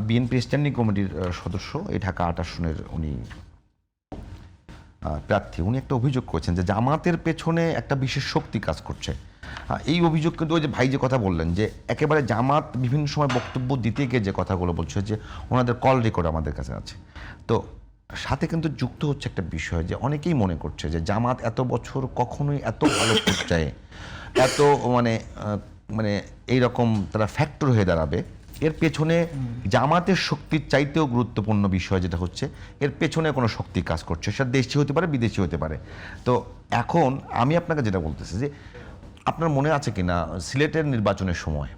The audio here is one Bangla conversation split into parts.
বিএনপি স্ট্যান্ডিং কমিটির সদস্য, এই ঢাকা ৮ আসনের উনি প্রার্থী। উনি একটা অভিযোগ করেছেন যে জামাতের পেছনে একটা বিশেষ শক্তি কাজ করছে। এই অভিযোগ কিন্তু ওই যে ভাই যে কথা বললেন যে একেবারে জামাত বিভিন্ন সময় বক্তব্য দিতে গিয়ে যে কথাগুলো বলছে যে ওনাদের কল রেকর্ড আমাদের কাছে আছে। তো সাথে কিন্তু যুক্ত হচ্ছে একটা বিষয় যে অনেকেই মনে করছে যে জামাত এত বছর কখনোই এত ভালো পর্যায়ে এত মানে এইরকম তারা ফ্যাক্টর হয়ে দাঁড়াবে, এর পেছনে জামাতের শক্তির চাইতেও গুরুত্বপূর্ণ বিষয় যেটা হচ্ছে এর পেছনে কোনো শক্তি কাজ করছে, সেটা দেশি হতে পারে বিদেশি হতে পারে। তো এখন আমি আপনাকে যেটা বলতেছি যে আপনার মনে আছে কিনা সিলেটের নির্বাচনের সময়,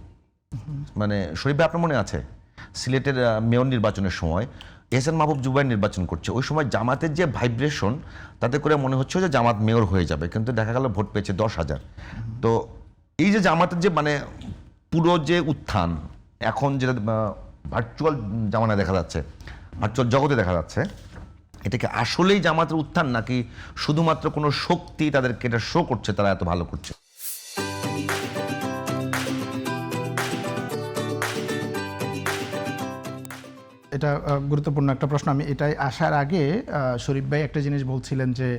মানে শরীফ ভাই আপনার মনে আছে সিলেটের মেয়র নির্বাচনের সময় এহসান মাহবুব জুবাইর নির্বাচন করছে, ওই সময় জামাতের যে ভাইব্রেশন তাতে করে মনে হচ্ছে যে জামাত মেয়র হয়ে যাবে, কিন্তু দেখা গেল ভোট পেয়েছে 10,000। তো এই যে জামাতের যে পুরো যে উত্থান এখন যেটা ভার্চুয়াল জামানায় দেখা যাচ্ছে, ভার্চুয়াল জগতে দেখা যাচ্ছে, এটাকে আসলেই জামাতের উত্থান নাকি শুধুমাত্র কোনো শক্তি তাদেরকে এটা শো করছে তারা এত ভালো করছে? এটা গুরুত্বপূর্ণ একটা প্রশ্ন। আমি এটাই আসার আগে শরীফ ভাই একটা জিনিস বলছিলেন যে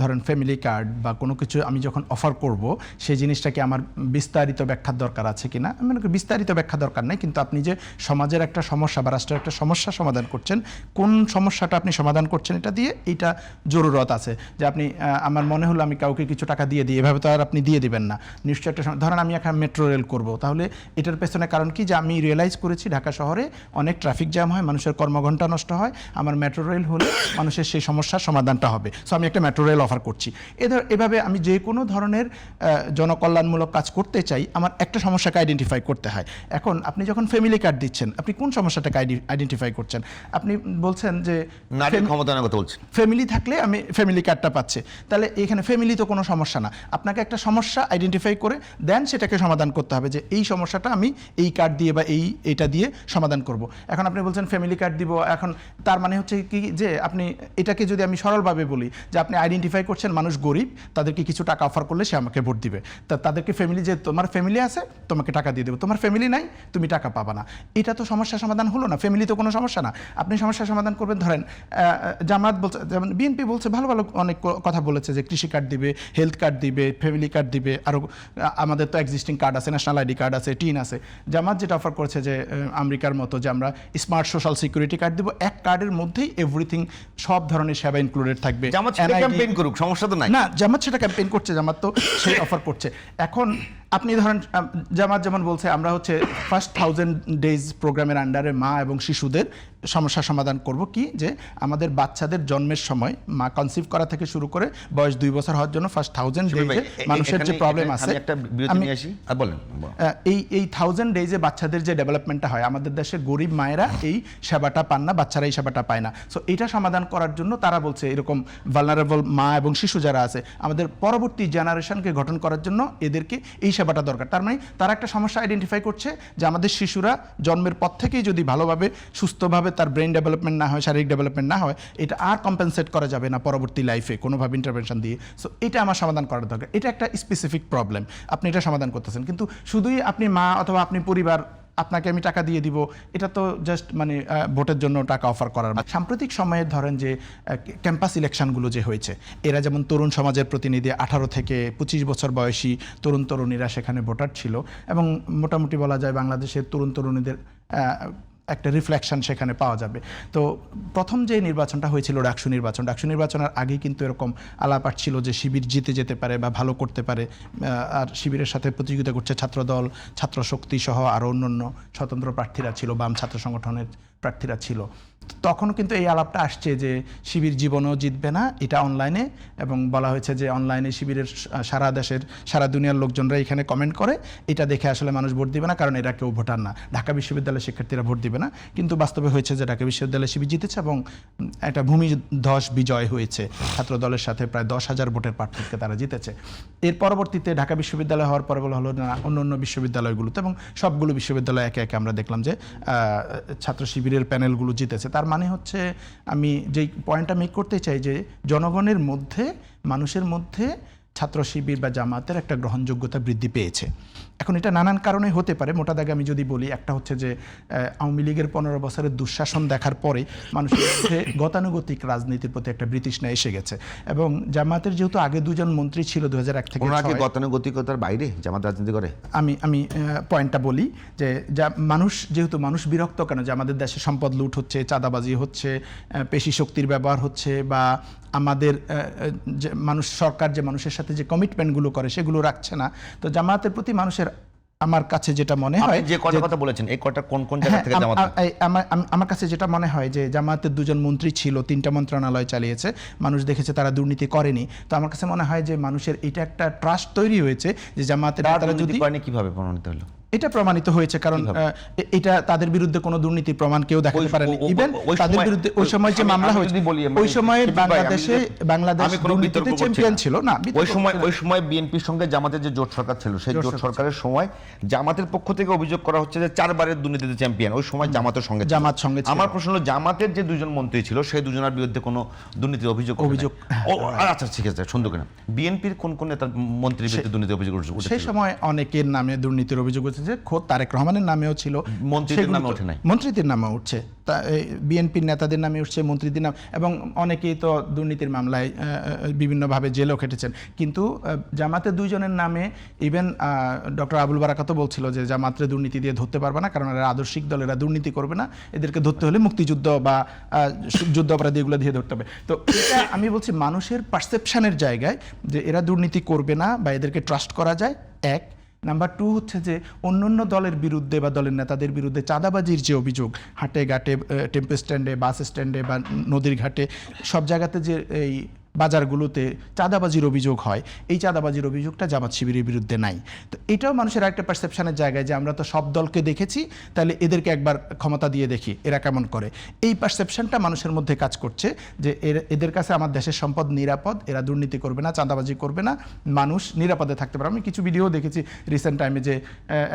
ধরেন ফ্যামিলি কার্ড বা কোনো কিছু আমি যখন অফার করব সেই জিনিসটাকে আমার বিস্তারিত ব্যাখ্যার দরকার আছে কিনা। আমি মনে করি বিস্তারিত ব্যাখ্যা দরকার নেই, কিন্তু আপনি যে সমাজের একটা সমস্যা বা রাষ্ট্রের একটা সমস্যা সমাধান করছেন, কোন সমস্যাটা আপনি সমাধান করছেন এটা দিয়ে, এইটা জরুরত আছে। যে আপনি আমার মনে হলো আমি কাউকে কিছু টাকা দিয়ে দিই, এভাবে তো আর আপনি দিয়ে দিবেন না। নিশ্চয়ই একটা ধরেন আমি এখন মেট্রো রেল করবো, তাহলে এটার পেছনে কারণ কি যে আমি রিয়েলাইজ করেছি ঢাকা শহরে অনেক ট্রাফিক জ্যাম হয়, মানুষের কর্মঘণ্টা নষ্ট হয়, আমার মেট্রো রেল হলে মানুষের সেই সমস্যার সমাধানটা হবে। সো আমি একটা মেট্রো রেল অফার করছি। এভাবে আমি যে কোনো ধরনের জনকল্যাণমূলক কাজ করতে চাই, আমার একটা সমস্যাকে আইডেন্টিফাই করতে হয়। এখন আপনি যখন ফ্যামিলি কার্ড দিচ্ছেন, আপনি কোন সমস্যাটাকে আইডেন্টিফাই করছেন? আপনি বলছেন যে নারীর ক্ষমতায়নের কথা বলছেন, ফ্যামিলি থাকলে আমি ফ্যামিলি কার্ডটা পাচ্ছে, তাহলে এখানে ফ্যামিলি তো কোনো সমস্যা না। আপনাকে একটা সমস্যা আইডেন্টিফাই করে দেন সেটাকে সমাধান করতে হবে, যে এই সমস্যাটা আমি এই কার্ড দিয়ে বা এইটা দিয়ে সমাধান করব। এখন আপনি বলছেন ফ্যামিলি কার্ড দিব, এখন তার মানে হচ্ছে কি যে আপনি এটাকে যদি আমি সরলভাবে বলি যে আপনি আইডেন্টিফাই করছেন মানুষ গরিব, তাদেরকে কিছু টাকা অফার করলে সে আমাকে ভোট দিবে। তাদেরকে ফ্যামিলি, যে তোমার ফ্যামিলি আছে তোমাকে টাকা দিয়ে দেবো, তোমার ফ্যামিলি নাই তুমি টাকা পাবা না, এটা তো সমস্যা সমাধান হলো না। ফ্যামিলি তো কোনো সমস্যা না, আপনি সমস্যা সমাধান করবেন। ধরেন জামাত বলছে, যেমন বিএনপি বলছে ভালো ভালো অনেক কথা বলেছে যে কৃষি কার্ড দিবে, হেলথ কার্ড দিবে, ফ্যামিলি কার্ড দিবে, আরও আমাদের তো এক্সিস্টিং কার্ড আছে, ন্যাশনাল আইডি কার্ড আছে, টিন আছে। জামাত যেটা অফার করেছে যে আমেরিকার মতো যে আমরা স্মার্ট সোশ্যাল সিকিউরিটি কার্ড দিব, এক কার্ডের মধ্যেই এভরিথিং সব ধরনের সেবা ইনক্লুডেড থাকবে। জামাত ক্যাম্পেইন করুক, সমস্যা তো নাই না, জামাত সেটা ক্যাম্পেইন করছে, জামাত তো সেই অফার করছে। এখন আপনি ধরেন জামাত যেমন বলছে আমরা হচ্ছে ফার্স্ট 1000 ডেজ প্রোগ্রামের আন্ডারে মা এবং শিশুদের সমস্যা সমাধান করব, কি যে আমাদের বাচ্চাদের জন্মের সময় মা কনসিভ করা থেকে শুরু করে বয়স 2 বছর হওয়ার জন্য ফার্স্ট 1000 ডেজে মানুষের যে প্রবলেম আছে, এই 1000 ডেজে বাচ্চাদের যে ডেভেলপমেন্টটা হয়, আমাদের দেশের গরিব মায়েরা এই সেবাটা পান না, বাচ্চারা এই সেবাটা পায় না। সো এটা সমাধান করার জন্য তারা বলছে এরকম ভালনারেবল মা এবং শিশু যারা আছে, আমাদের পরবর্তী জেনারেশনকে গঠন করার জন্য এদেরকে এই সেবাটা দরকার। তার মানে তারা একটা সমস্যা আইডেন্টিফাই করছে যে আমাদের শিশুরা জন্মের পর থেকেই যদি ভালোভাবে সুস্থভাবে তার ব্রেন ডেভেলপমেন্ট না হয়, শারীরিক ডেভেলপমেন্ট না হয়, এটা আর কম্পেনসেট করা যাবে না পরবর্তী লাইফে কোনোভাবে ইন্টারভেনশন দিয়ে। সো এটা আমার সমাধান করার দরকার। এটা একটা স্পেসিফিক প্রবলেম, আপনি এটা সমাধান করতেছেন, কিন্তু শুধুই আপনি মা অথবা আপনি পরিবার আপনাকে আমি টাকা দিয়ে দিব, এটা তো জাস্ট ভোটের জন্য টাকা অফার করার। সাম্প্রতিক সময়ে ধরেন যে ক্যাম্পাস ইলেকশনগুলো যে হয়েছে, এরা যেমন তরুণ সমাজের প্রতিনিধি 18 থেকে 25 বছর বয়সী তরুণ তরুণীরা সেখানে ভোটার ছিল, এবং মোটামুটি বলা যায় বাংলাদেশের তরুণ তরুণীদের একটা রিফ্লেকশন সেখানে পাওয়া যাবে। তো প্রথম যে নির্বাচনটা হয়েছিল ডাকসু নির্বাচনের আগেই কিন্তু এরকম আলাপ ছিল যে শিবির জিতে যেতে পারে বা ভালো করতে পারে, আর শিবিরের সাথে প্রতিযোগিতা করছে ছাত্রদল, ছাত্র শক্তি সহ আরও অন্যান্য স্বতন্ত্র প্রার্থীরা ছিল, বাম ছাত্র সংগঠনের প্রার্থীরা ছিল। তখনও কিন্তু এই আলাপটা আসছে যে শিবির জীবনও জিতবে না, এটা অনলাইনে, এবং বলা হয়েছে যে অনলাইনে শিবিরের সারা দেশের সারা দুনিয়ার লোকজনরা এখানে কমেন্ট করে, এটা দেখে আসলে মানুষ ভোট দিবে না, কারণ এরা কেউ ভোটার না, ঢাকা বিশ্ববিদ্যালয়ের শিক্ষার্থীরা ভোট দিবে না। কিন্তু বাস্তবে হয়েছে যে ঢাকা বিশ্ববিদ্যালয়ে শিবির জিতেছে এবং একটা ভূমিধস বিজয় হয়েছে, ছাত্র দলের সাথে প্রায় 10,000 ভোটের পার্থক্যে তারা জিতেছে। এর পরবর্তীতে ঢাকা বিশ্ববিদ্যালয় হওয়ার পরে বলা হলো না অন্য বিশ্ববিদ্যালয়গুলোতে, এবং সবগুলো বিশ্ববিদ্যালয় একে একে আমরা দেখলাম যে ছাত্র শিবিরের প্যানেলগুলো জিতেছে। তার মানে হচ্ছে আমি যেই পয়েন্টটা মেক করতে চাই যে জনগণের মধ্যে, মানুষের মধ্যে ছাত্র শিবির বা জামাতের একটা গ্রহণযোগ্যতা বৃদ্ধি পেয়েছে। এখন এটা নানান কারণে হতে পারে, মোটা দাগে আমি যদি বলি, একটা হচ্ছে যে আওয়ামী লীগের 15 বছরের দুঃশাসন দেখার পরে মানুষের মধ্যে গতানুগতিক রাজনীতির প্রতি একটা বৃতৃষ্ণা এসে গেছে। এবং জামাতের যেহেতু আগে দুজন মন্ত্রী ছিল 2001 থেকে ওনারা কি গতানুগতিকতার বাইরে জামাত রাজনীতি করে? আমি পয়েন্টটা বলি যে মানুষ বিরক্ত কেন যে আমাদের দেশে সম্পদ লুট হচ্ছে, চাঁদাবাজি হচ্ছে, পেশি শক্তির ব্যবহার হচ্ছে, বা আমাদের যে সরকার যে মানুষের সাথে যে কমিটমেন্টগুলো করে সেগুলো রাখছে না। তো জামাতের প্রতি মানুষের, আমার কাছে যেটা মনে হয়, যে কথা বলেছেন এই কথা কোন জায়গা থেকে জামাত, আমার কাছে যেটা মনে হয় যে জামাতের দুজন মন্ত্রী ছিল, 3টা মন্ত্রণালয় চালিয়েছে, মানুষ দেখেছে তারা দুর্নীতি করেনি। তো আমার কাছে মনে হয় যে মানুষের এটা একটা ট্রাস্ট তৈরি হয়েছে যে জামাতের নেতারা যদি কিভাবে প্রমাণিত হলো? এটা প্রমাণিত হয়েছে কারণ এটা তাদের বিরুদ্ধে কোনো দুর্নীতির প্রমাণ কেউ দেখাতে পারেনি। ইভেন তাদের বিরুদ্ধে ওই সময় যে মামলা হয়েছে, ওই সময়ের বাংলাদেশ দুর্নীতিতে চ্যাম্পিয়ন ছিল না। ওই সময় বিএনপির সঙ্গে জামাতের যে জোট সরকার ছিল, সেই জোট সরকারের সময় জামাতের পক্ষ থেকে অভিযোগ করা হচ্ছে যে 4 বারের দুর্নীতিতে চ্যাম্পিয়ন ওই সময় জামাতের সঙ্গে ছিল। আমার প্রশ্ন হলো, জামাতের যে দুজন মন্ত্রী ছিল সেই দুজনের বিরুদ্ধে কোনো দুর্নীতির অভিযোগ? আচ্ছা ঠিক আছে, সুন্দর কিনা বিএনপির কোন নেতার মন্ত্রীর বিরুদ্ধে দুর্নীতির অভিযোগ উঠেছিল? সেই সময় অনেকের নামে দুর্নীতির অভিযোগ উঠেছে, খোদ তারেক রহমানের নামেও ছিল, মন্ত্রীদের নামে ওঠে নাই, মন্ত্রীদের নামে উঠছে, বিএনপির নেতাদের নামে উঠছে, মন্ত্রীদের নাম, এবং অনেকেই তো দুর্নীতির মামলায় বিভিন্নভাবে জেলও খেটেছেন। কিন্তু জামাতের দুইজনের নামে, ইভেন ডক্টর আবুল বারাকাতও বলছিল যে জামাতের দুর্নীতি দিয়ে ধরতে পারবে না, কারণ এরা আদর্শিক দল, এরা দুর্নীতি করবে না, এদেরকে ধরতে হলে মুক্তিযুদ্ধ বা যুদ্ধ অপরাধী এগুলো দিয়ে ধরতে হবে। তো এটা আমি বলছি মানুষের পারসেপশনের জায়গায় যে এরা দুর্নীতি করবে না বা এদেরকে ট্রাস্ট করা যায়, এক। নাম্বার 2 হচ্ছে যে অন্য দলের বিরুদ্ধে বা দলের নেতাদের বিরুদ্ধে চাঁদাবাজির যে অভিযোগ, হাটে ঘাটে, টেম্পো স্ট্যান্ডে, বাস স্ট্যান্ডে বা নদীর ঘাটে, সব জায়গাতে যে এই বাজারগুলোতে চাঁদাবাজির অভিযোগ হয়, এই চাঁদাবাজির অভিযোগটা জামাত শিবিরের বিরুদ্ধে নাই। তো এটাও মানুষের একটা পারসেপশনের জায়গায় যে আমরা তো সব দলকে দেখেছি, তাহলে এদেরকে একবার ক্ষমতা দিয়ে দেখি এরা কেমন করে। এই পারসেপশনটা মানুষের মধ্যে কাজ করছে যে এদের কাছে আমার দেশের সম্পদ নিরাপদ, এরা দুর্নীতি করবে না, চাঁদাবাজি করবে না, মানুষ নিরাপদে থাকতে পারে। আমি কিছু ভিডিও দেখেছি রিসেন্ট টাইমে যে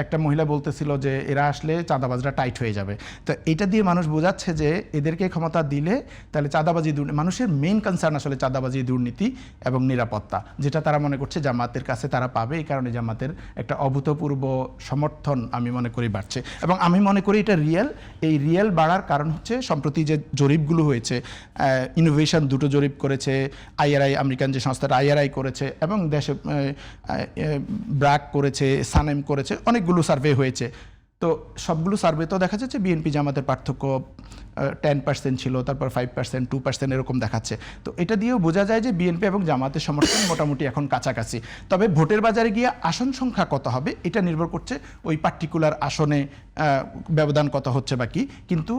একটা মহিলা বলতেছিল যে এরা আসলে চাঁদাবাজরা টাইট হয়ে যাবে। তো এটা দিয়ে মানুষ বোঝাচ্ছে যে এদেরকে ক্ষমতা দিলে তাহলে চাঁদাবাজি, মানুষের মেইন কনসার্ন আসলে চাঁদাবাজি, দুর্নীতি এবং নিরাপত্তা, যেটা তারা মনে করছে জামাতের কাছে তারা পাবে। এই কারণে জামাতের একটা অভূতপূর্ব সমর্থন আমি মনে করি বাড়ছে, এবং আমি মনে করি এটা রিয়েল। এই রিয়েল বাড়ার কারণ হচ্ছে সম্প্রতি যে জরিপগুলো হয়েছে, ইনোভেশন 2টো জরিপ করেছে, আইআরআই, আমেরিকান যে সংস্থাটা আইআরআই করেছে, এবং দেশে ব্র্যাক করেছে, সানেম করেছে, অনেকগুলো সার্ভে হয়েছে। তো সবগুলো সার্ভেতেও দেখা যাচ্ছে বিএনপি জামাতের পার্থক্য 10% ছিল, তারপর 5%, 2% এরকম দেখাচ্ছে। তো এটা দিয়েও বোঝা যায় যে বিএনপি এবং জামাতের সমর্থন মোটামুটি এখন কাছাকাছি। তবে ভোটের বাজারে গিয়ে আসন সংখ্যা কত হবে এটা নির্ভর করছে ওই পার্টিকুলার আসনে ব্যবধান কত হচ্ছে বাকি। কিন্তু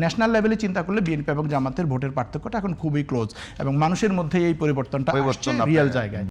ন্যাশনাল লেভেলে চিন্তা করলে বিএনপি এবং জামাতের ভোটের পার্থক্যটা এখন খুবই ক্লোজ, এবং মানুষের মধ্যে এই পরিবর্তনটা রিয়েল জায়গায়।